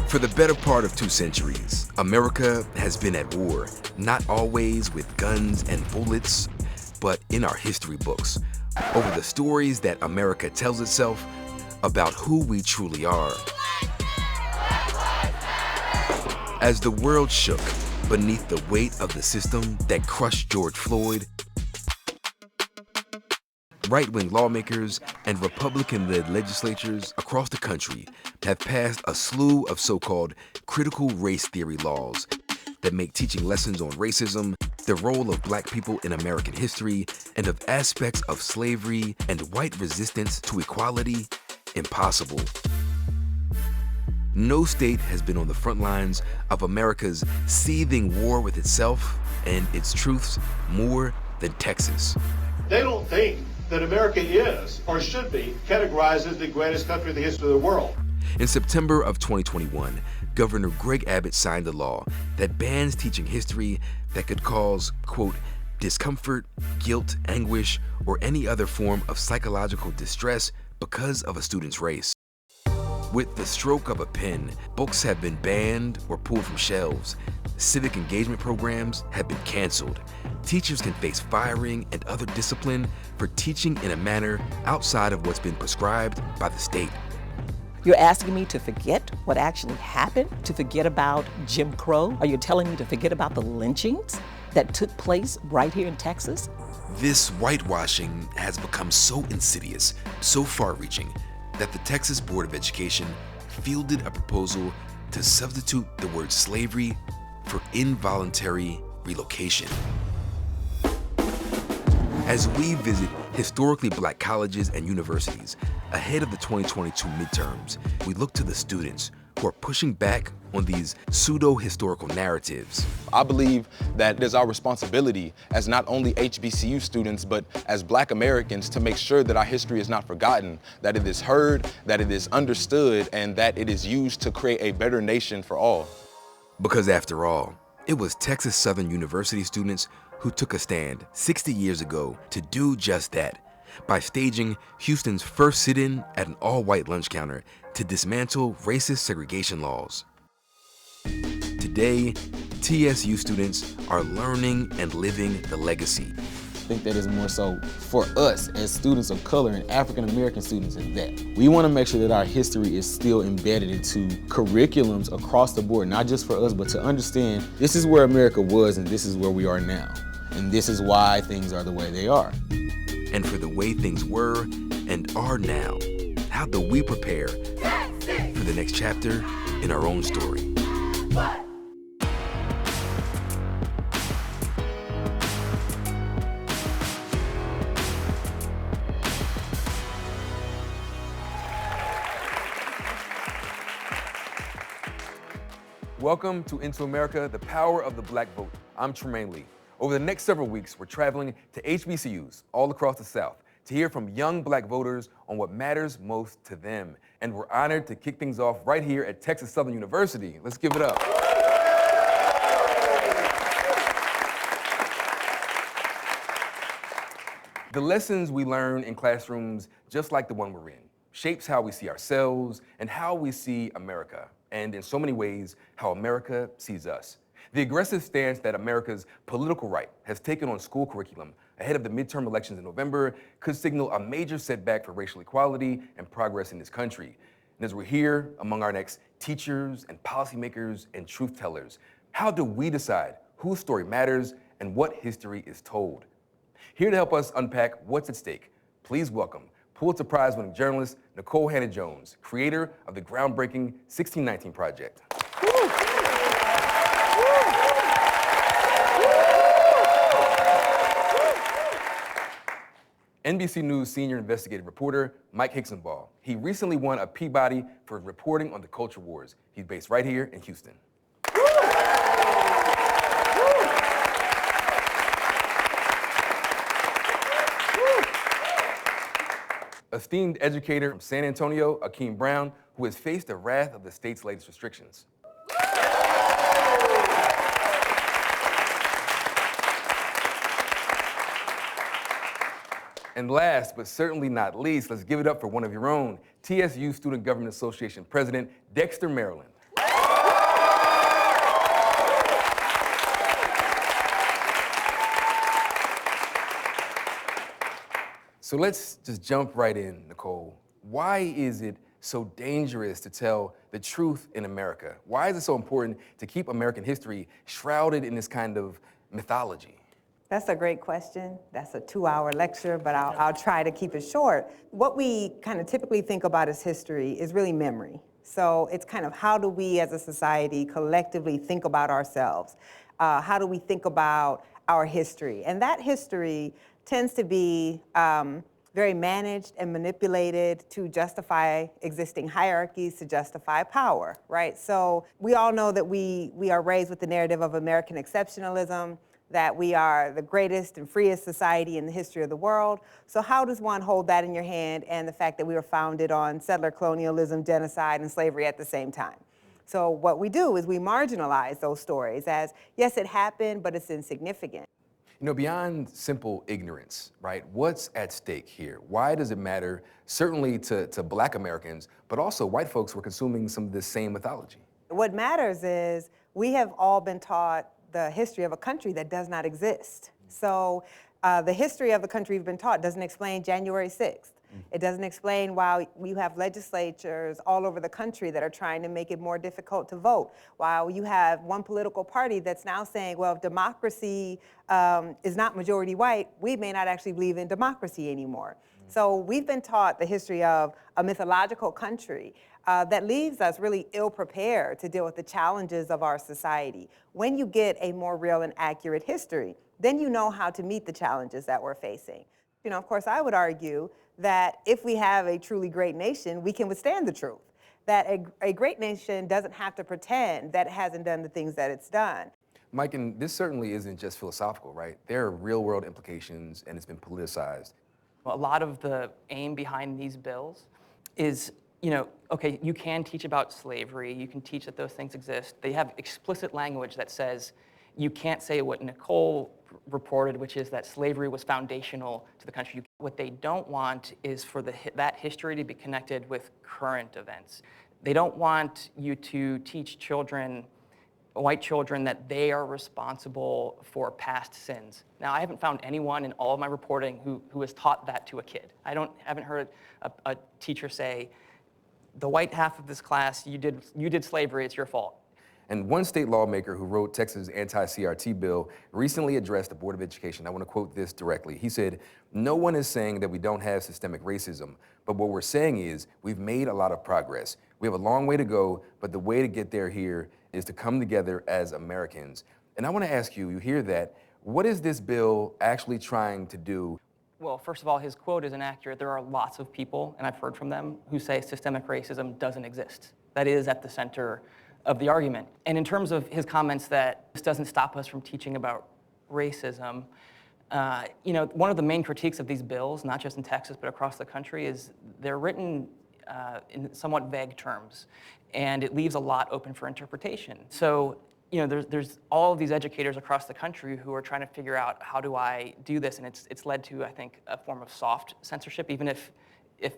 For the better part of 2 centuries, America has been at war, not always with guns and bullets, but in our history books, over the stories that America tells itself about who we truly are. As the world shook beneath the weight of the system that crushed George Floyd, right-wing lawmakers and Republican-led legislatures across the country have passed a slew of so-called critical race theory laws that make teaching lessons on racism, the role of Black people in American history, and of aspects of slavery and white resistance to equality impossible. No state has been on the front lines of America's seething war with itself and its truths more than Texas. They don't think that America is, or should be, categorized as the greatest country in the history of the world. In September of 2021, Governor Greg Abbott signed a law that bans teaching history that could cause, quote, discomfort, guilt, anguish, or any other form of psychological distress because of a student's race. With the stroke of a pen, books have been banned or pulled from shelves. Civic engagement programs have been canceled. Teachers can face firing and other discipline for teaching in a manner outside of what's been prescribed by the state. You're asking me to forget what actually happened, to forget about Jim Crow? Are you telling me to forget about the lynchings that took place right here in Texas? This whitewashing has become so insidious, so far-reaching, that the Texas Board of Education fielded a proposal to substitute the word slavery for involuntary relocation. As we visit historically Black colleges and universities ahead of the 2022 midterms, we look to the students who are pushing back on these pseudo-historical narratives. I believe that it is our responsibility as not only HBCU students, but as Black Americans to make sure that our history is not forgotten, that it is heard, that it is understood, and that it is used to create a better nation for all. Because after all, it was Texas Southern University students who took a stand 60 years ago to do just that by staging Houston's first sit-in at an all-white lunch counter to dismantle racist segregation laws. Today, TSU students are learning and living the legacy. I think that is more so for us as students of color and African American students is that. We want to make sure that our history is still embedded into curriculums across the board, not just for us, but to understand this is where America was and this is where we are now. And this is why things are the way they are. And for the way things were and are now, how do we prepare for the next chapter in our own story? Welcome to Into America, the Power of the Black Vote. I'm Tremaine Lee. Over the next several weeks, we're traveling to HBCUs all across the South to hear from young Black voters on what matters most to them. And we're honored to kick things off right here at Texas Southern University. Let's give it up. The lessons we learn in classrooms just like the one we're in shapes how we see ourselves and how we see America, and in so many ways, how America sees us. The aggressive stance that America's political right has taken on school curriculum ahead of the midterm elections in November could signal a major setback for racial equality and progress in this country. And as we're here among our next teachers and policymakers and truth tellers, how do we decide whose story matters and what history is told? Here to help us unpack what's at stake, please welcome Pulitzer Prize-winning journalist Nicole Hannah-Jones, creator of the groundbreaking 1619 Project. NBC News senior investigative reporter Mike Hixenbaugh. He recently won a Peabody for reporting on the culture wars. He's based right here in Houston. Esteemed educator from San Antonio, Akeem Brown, who has faced the wrath of the state's latest restrictions. And last, but certainly not least, let's give it up for one of your own, TSU Student Government Association President, Dexter Maryland. So let's just jump right in, Nicole. Why is it so dangerous to tell the truth in America? Why is it so important to keep American history shrouded in this kind of mythology? That's a great question. That's a 2-hour lecture, but I'll try to keep it short. What we kind of typically think about as history is really memory. So it's kind of how do we as a society collectively think about ourselves? How do we think about our history? And that history tends to be very managed and manipulated to justify existing hierarchies, to justify power, right? So we all know that we are raised with the narrative of American exceptionalism, that we are the greatest and freest society in the history of the world. So how does one hold that in your hand and the fact that we were founded on settler colonialism, genocide, and slavery at the same time? So what we do is we marginalize those stories as, yes, it happened, but it's insignificant. You know, beyond simple ignorance, right? What's at stake here? Why does it matter, certainly to Black Americans, but also white folks who are consuming some of this same mythology? What matters is we have all been taught the history of a country that does not exist. So the history of the country we've been taught doesn't explain January 6th. It doesn't explain why you have legislatures all over the country that are trying to make it more difficult to vote, while you have one political party that's now saying, well, if democracy is not majority white, we may not actually believe in democracy anymore. So we've been taught the history of a mythological country that leaves us really ill-prepared to deal with the challenges of our society. When you get a more real and accurate history, then you know how to meet the challenges that we're facing. You know, of course, I would argue that if we have a truly great nation, we can withstand the truth. That a great nation doesn't have to pretend that it hasn't done the things that it's done. Mike, and this certainly isn't just philosophical, right? There are real-world implications, and it's been politicized. A lot of the aim behind these bills is, you know, okay, you can teach about slavery, you can teach that those things exist. They have explicit language that says you can't say what Nicole reported, which is that slavery was foundational to the country. What they don't want is for that history to be connected with current events. They don't want you to teach children, white children, that they are responsible for past sins. Now, I haven't found anyone in all of my reporting who has taught that to a kid. Haven't heard a teacher say, the white half of this class, you did slavery, it's your fault. And one state lawmaker who wrote Texas' anti-CRT bill recently addressed the Board of Education. I want to quote this directly. He said, "No one is saying that we don't have systemic racism, but what we're saying is we've made a lot of progress. We have a long way to go, but the way to get there here is to come together as Americans." And I want to ask you, you hear that, what is this bill actually trying to do? Well, first of all, his quote is inaccurate. There are lots of people, and I've heard from them, who say systemic racism doesn't exist. That is at the center of the argument. And in terms of his comments that this doesn't stop us from teaching about racism, you know, one of the main critiques of these bills, not just in Texas but across the country, is they're written in somewhat vague terms, and it leaves a lot open for interpretation. So, you know, there's all of these educators across the country who are trying to figure out, how do I do this? And it's led to, I think, a form of soft censorship, even if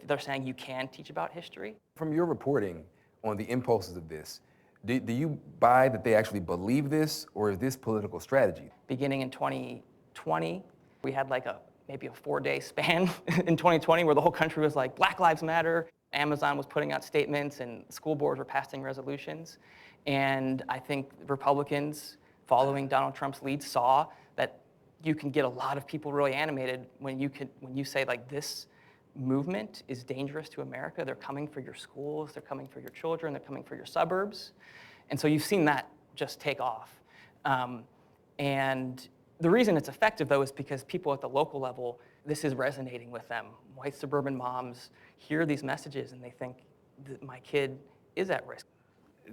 they're saying you can teach about history. From your reporting on the impulses of this, do you buy that they actually believe this, or is this political strategy? Beginning in 2020, we had like maybe a 4-day span in 2020 where the whole country was like, Black Lives Matter. Amazon was putting out statements and school boards were passing resolutions. And I think Republicans, following Donald Trump's lead, saw that you can get a lot of people really animated when you say, like, this movement is dangerous to America. They're coming for your schools, they're coming for your children, they're coming for your suburbs. And so you've seen that just take off. And the reason it's effective, though, is because people at the local level, this is resonating with them. White suburban moms hear these messages and they think that my kid is at risk.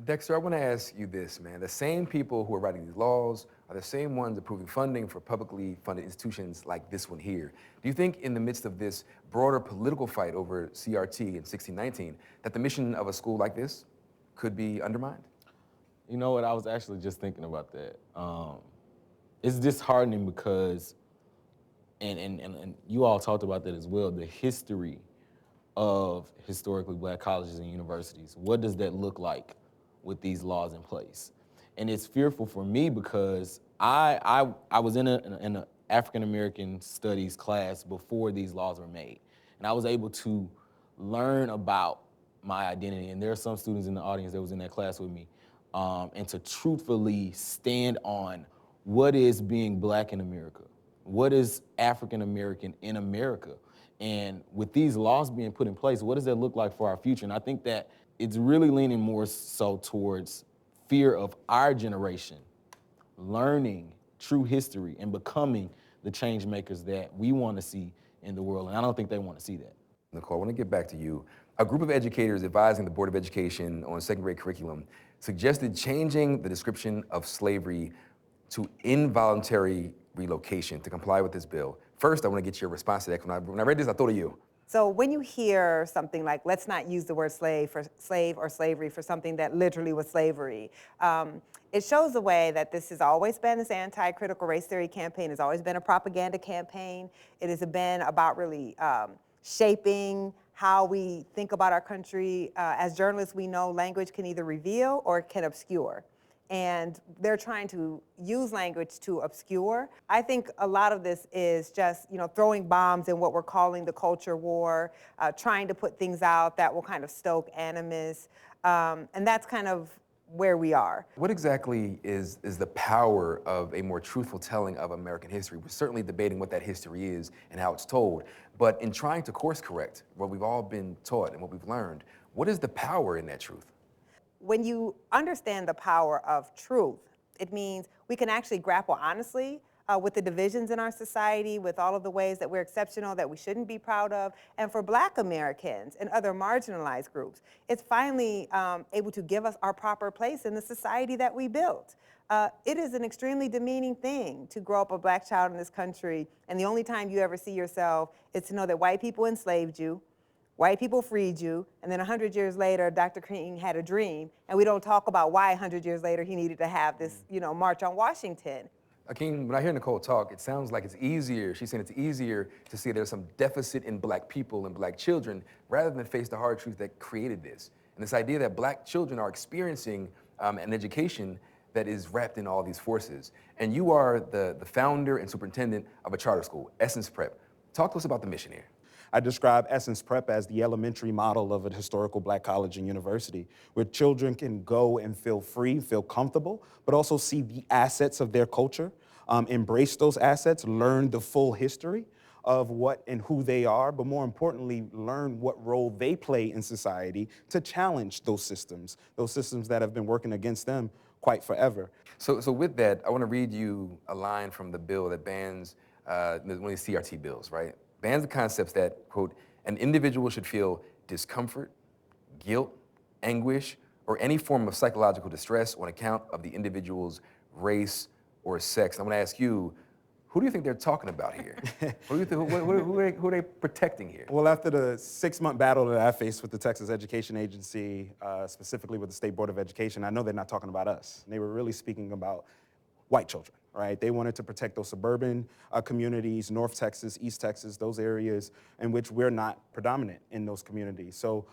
Dexter, I want to ask you this, man. The same people who are writing these laws are the same ones approving funding for publicly funded institutions like this one here. Do you think in the midst of this broader political fight over CRT in 1619 that the mission of a school like this could be undermined? You know what, I was actually just thinking about that. It's disheartening because, and you all talked about that as well, the history of historically Black colleges and universities. What does that look like with these laws in place? And it's fearful for me because I was in African American studies class before these laws were made. And I was able to learn about my identity. And there are some students in the audience that was in that class with me. And to truthfully stand on what is being Black in America? What is African American in America? And with these laws being put in place, what does that look like for our future? And I think that it's really leaning more so towards fear of our generation learning true history and becoming the change makers that we want to see in the world. And I don't think they want to see that. Nicole, I want to get back to you. A group of educators advising the Board of Education on second grade curriculum suggested changing the description of slavery to involuntary relocation to comply with this bill. First, I want to get your response to that. When I read this, I thought of you. So when you hear something like, let's not use the word slave or slavery for something that literally was slavery, it shows the way that this has always been this anti-critical race theory campaign, has always been a propaganda campaign. It has been about really shaping how we think about our country. As journalists, we know language can either reveal or it can obscure. And they're trying to use language to obscure. I think a lot of this is just, throwing bombs in what we're calling the culture war, trying to put things out that will kind of stoke animus, and that's kind of where we are. What exactly is the power of a more truthful telling of American history? We're certainly debating what that history is and how it's told, but in trying to course correct what we've all been taught and what we've learned, what is the power in that truth? When you understand the power of truth, it means we can actually grapple honestly with the divisions in our society, with all of the ways that we're exceptional, that we shouldn't be proud of. And for Black Americans and other marginalized groups, it's finally able to give us our proper place in the society that we built. It is an extremely demeaning thing to grow up a Black child in this country, and the only time you ever see yourself is to know that white people enslaved you, white people freed you, and then 100 years later, Dr. King had a dream, and we don't talk about why 100 years later he needed to have this, March on Washington. Akeem, when I hear Nicole talk, it sounds like it's easier, she's saying it's easier to see there's some deficit in Black people and Black children rather than face the hard truth that created this. And this idea that Black children are experiencing an education that is wrapped in all these forces. And you are the founder and superintendent of a charter school, Essence Prep. Talk to us about the mission here. I describe Essence Prep as the elementary model of a historical Black college and university, where children can go and feel free, feel comfortable, but also see the assets of their culture, embrace those assets, learn the full history of what and who they are, but more importantly, learn what role they play in society to challenge those systems that have been working against them quite forever. So with that, I want to read you a line from the bill that bans one of these CRT bills, right? Bans the concepts that, quote, an individual should feel discomfort, guilt, anguish, or any form of psychological distress on account of the individual's race or sex. I'm gonna ask you, who do you think they're talking about here? Who are they protecting here? Well, after the 6-month battle that I faced with the Texas Education Agency, specifically with the State Board of Education, I know they're not talking about us. They were really speaking about white children, right? They wanted to protect those suburban communities, North Texas, East Texas, those areas in which we're not predominant in those communities. So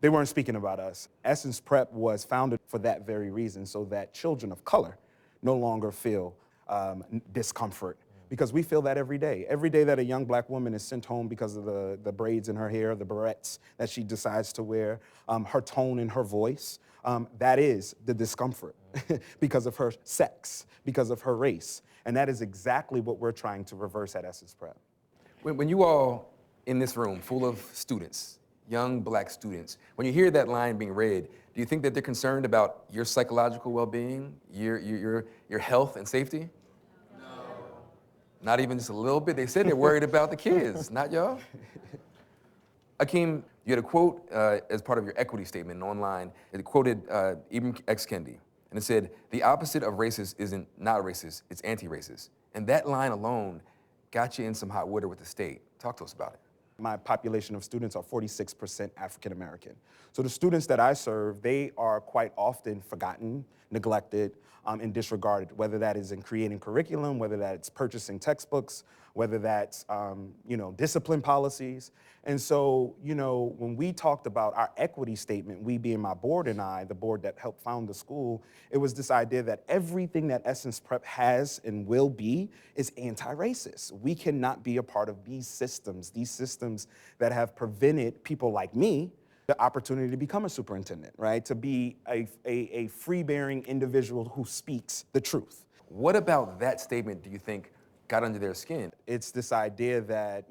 they weren't speaking about us. Essence Prep was founded for that very reason, so that children of color no longer feel discomfort, because we feel that every day. Every day that a young Black woman is sent home because of the braids in her hair, the barrettes that she decides to wear, her tone in her voice, that is the discomfort because of her sex, because of her race. And that is exactly what we're trying to reverse at Essence Prep. When you all in this room full of students, young Black students, when you hear that line being read, do you think that they're concerned about your psychological well-being, your health and safety? No. Not even just a little bit? They said they're worried about the kids, not y'all? Akeem, you had a quote as part of your equity statement online. It quoted Ibn X. Kendi, and it said, the opposite of racist isn't not racist, it's anti-racist. And that line alone got you in some hot water with the state. Talk to us about it. My population of students are 46% African American. So the students that I serve, they are quite often forgotten, neglected, and disregarded, whether that is in creating curriculum, whether that it's purchasing textbooks, whether that's, discipline policies. And so, when we talked about our equity statement, we being my board and I, the board that helped found the school, it was this idea that everything that Essence Prep has and will be is anti-racist. We cannot be a part of these systems that have prevented people like me the opportunity to become a superintendent, right? To be a free-bearing individual who speaks the truth. What about that statement do you think got under their skin? It's this idea that,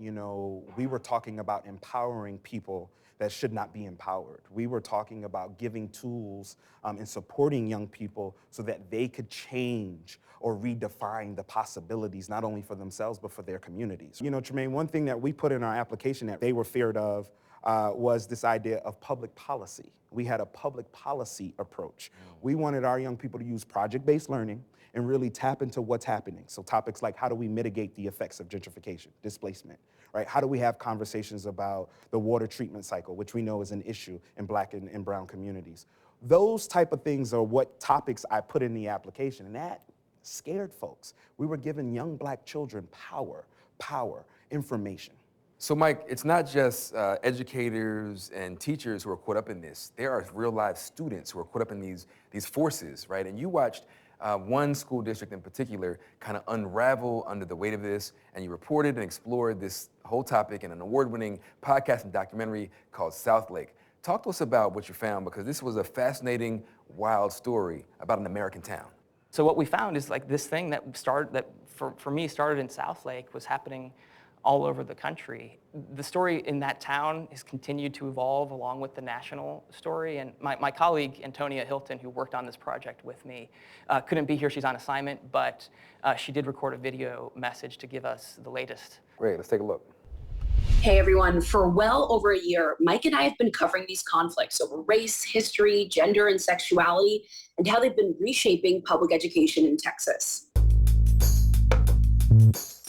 we were talking about empowering people that should not be empowered. We were talking about giving tools and supporting young people so that they could change or redefine the possibilities, not only for themselves, but for their communities. Tremaine, one thing that we put in our application that they were feared of was this idea of public policy. We had a public policy approach. We wanted our young people to use project-based learning and really tap into what's happening. So topics like how do we mitigate the effects of gentrification, displacement, right? How do we have conversations about the water treatment cycle, which we know is an issue in Black and brown communities. Those type of things are what topics I put in the application, and that scared folks. We were giving young Black children power, information. So Mike, it's not just educators and teachers who are caught up in this. There are real live students who are caught up in these forces, right? And you watched one school district in particular kind of unravel under the weight of this, and you reported and explored this whole topic in an award-winning podcast and documentary called Southlake. Talk to us about what you found, because this was a fascinating, wild story about an American town. So what we found is like this thing that for me started in Southlake was happening all over the country. The story in that town has continued to evolve along with the national story. And my colleague, Antonia Hilton, who worked on this project with me, couldn't be here, she's on assignment, but she did record a video message to give us the latest. Great, let's take a look. Hey everyone, for well over a year, Mike and I have been covering these conflicts over race, history, gender, and sexuality, and how they've been reshaping public education in Texas.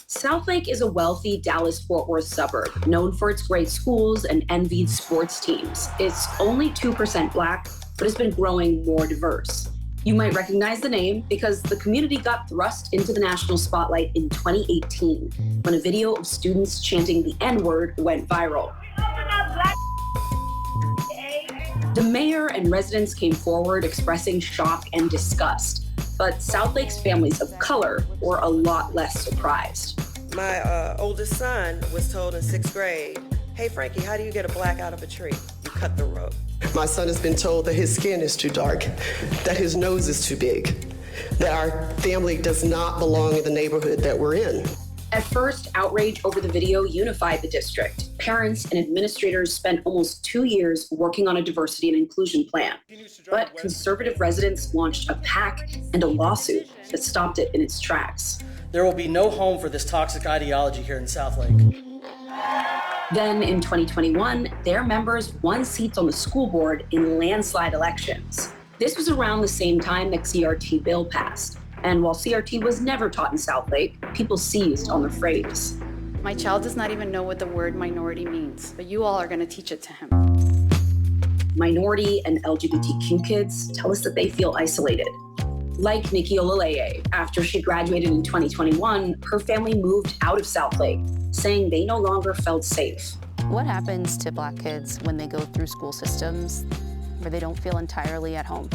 Southlake is a wealthy Dallas-Fort Worth suburb known for its great schools and envied sports teams. It's only 2% Black, but has been growing more diverse. You might recognize the name because the community got thrust into the national spotlight in 2018 when a video of students chanting the N-word went viral. The mayor and residents came forward expressing shock and disgust, but Southlake's families of color were a lot less surprised. My oldest son was told in 6th grade, hey Frankie, how do you get a Black out of a tree? You cut the rope. My son has been told that his skin is too dark, that his nose is too big, that our family does not belong in the neighborhood that we're in. At first, outrage over the video unified the district. Parents and administrators spent almost 2 years working on a diversity and inclusion plan. But conservative residents launched a PAC and a lawsuit that stopped it in its tracks. There will be no home for this toxic ideology here in Southlake. Then in 2021, their members won seats on the school board in landslide elections. This was around the same time the CRT bill passed. And while CRT was never taught in Southlake, people seized on the phrase. My child does not even know what the word minority means, but you all are going to teach it to him. Minority and LGBTQ kids tell us that they feel isolated. Like Nikki Olaleye, after she graduated in 2021, her family moved out of Southlake, saying they no longer felt safe. What happens to Black kids when they go through school systems where they don't feel entirely at home?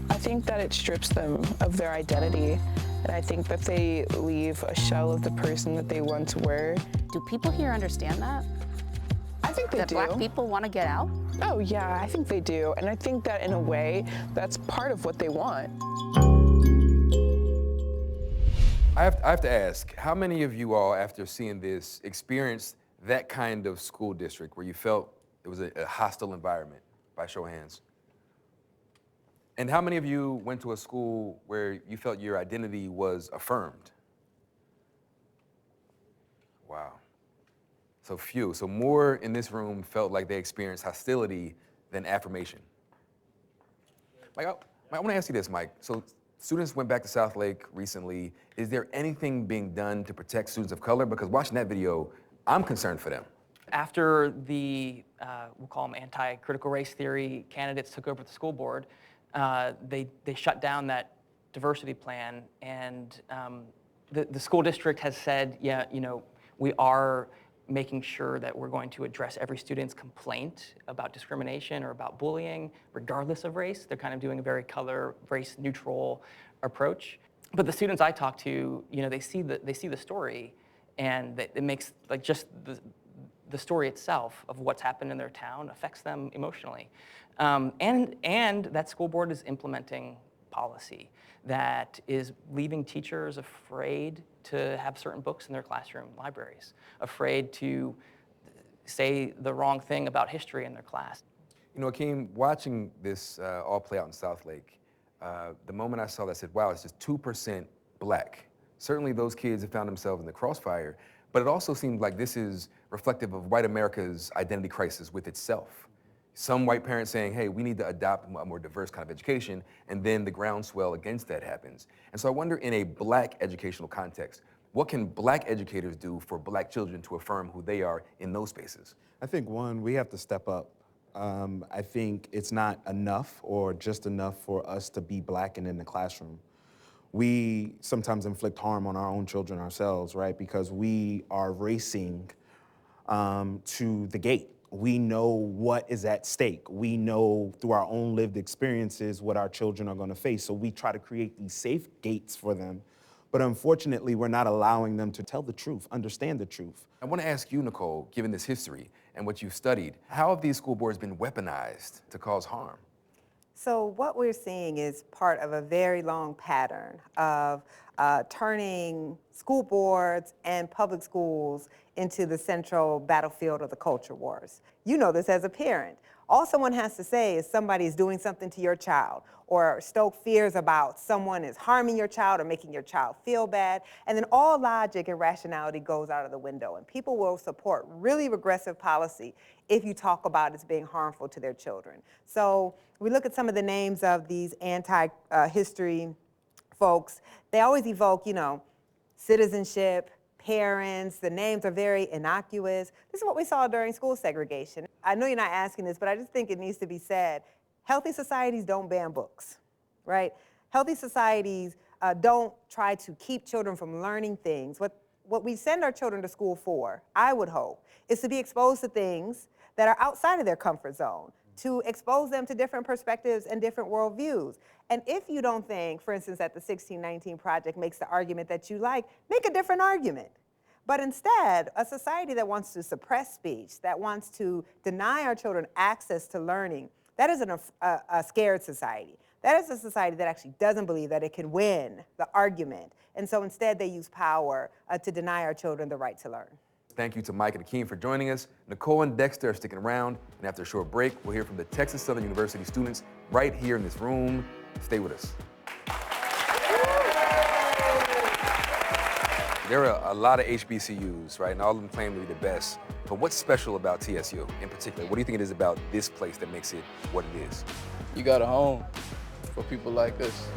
I think that it strips them of their identity, and I think that they leave a shell of the person that they once were. Do people here understand that? I think they do. That Black people want to get out? Oh yeah, I think they do, and I think that in a way, that's part of what they want. I have to ask, how many of you all, after seeing this, experienced that kind of school district where you felt it was a hostile environment, by show of hands? And how many of you went to a school where you felt your identity was affirmed? Wow. So few. So more in this room felt like they experienced hostility than affirmation. Mike, I want to ask you this, Mike. So students went back to Southlake recently. Is there anything being done to protect students of color? Because watching that video, I'm concerned for them. After the, we'll call them anti-critical race theory candidates took over the school board, they shut down that diversity plan, and the school district has said, yeah, We are making sure that we're going to address every student's complaint about discrimination or about bullying, regardless of race. They're kind of doing a very race neutral approach. But the students I talk to, they see the story, and it makes just the story itself of what's happened in their town affects them emotionally. And that school board is implementing policy that is leaving teachers afraid to have certain books in their classroom libraries, afraid to say the wrong thing about history in their class. Akeem, watching this all play out in Southlake, the moment I saw that, I said, wow, it's just 2% black. Certainly those kids have found themselves in the crossfire, but it also seemed like this is reflective of white America's identity crisis with itself. Some white parents saying, hey, we need to adopt a more diverse kind of education, and then the groundswell against that happens. And so I wonder, in a black educational context, what can black educators do for black children to affirm who they are in those spaces? I think, one, we have to step up. I think it's not enough or just enough for us to be black and in the classroom. We sometimes inflict harm on our own children ourselves, right? Because we are racing to the gate. We know what is at stake. We know through our own lived experiences what our children are going to face. So we try to create these safe gates for them. But unfortunately, we're not allowing them to tell the truth, understand the truth. I want to ask you, Nicole, given this history and what you've studied, how have these school boards been weaponized to cause harm? So what we're seeing is part of a very long pattern of turning school boards and public schools into the central battlefield of the culture wars. You know this as a parent. All someone has to say is somebody is doing something to your child, or stoke fears about someone is harming your child or making your child feel bad, and then all logic and rationality goes out of the window, and people will support really regressive policy if you talk about it as being harmful to their children. So we look at some of the names of these anti-history folks. They always evoke, citizenship, parents. The names are very innocuous. This is what we saw during school segregation. I know you're not asking this, but I just think it needs to be said. Healthy societies don't ban books, right? Healthy societies don't try to keep children from learning things. What we send our children to school for, I would hope, is to be exposed to things that are outside of their comfort zone, to expose them to different perspectives and different worldviews. And if you don't think, for instance, that the 1619 Project makes the argument that you like, make a different argument. But instead, a society that wants to suppress speech, that wants to deny our children access to learning, that is a scared society. That is a society that actually doesn't believe that it can win the argument. And so instead they use power to deny our children the right to learn. Thank you to Mike and Akeem for joining us. Nicole and Dexter are sticking around, and after a short break, we'll hear from the Texas Southern University students right here in this room. Stay with us. There are a lot of HBCUs, right, and all of them claim to be the best. But what's special about TSU in particular? What do you think it is about this place that makes it what it is? You got a home for people like us.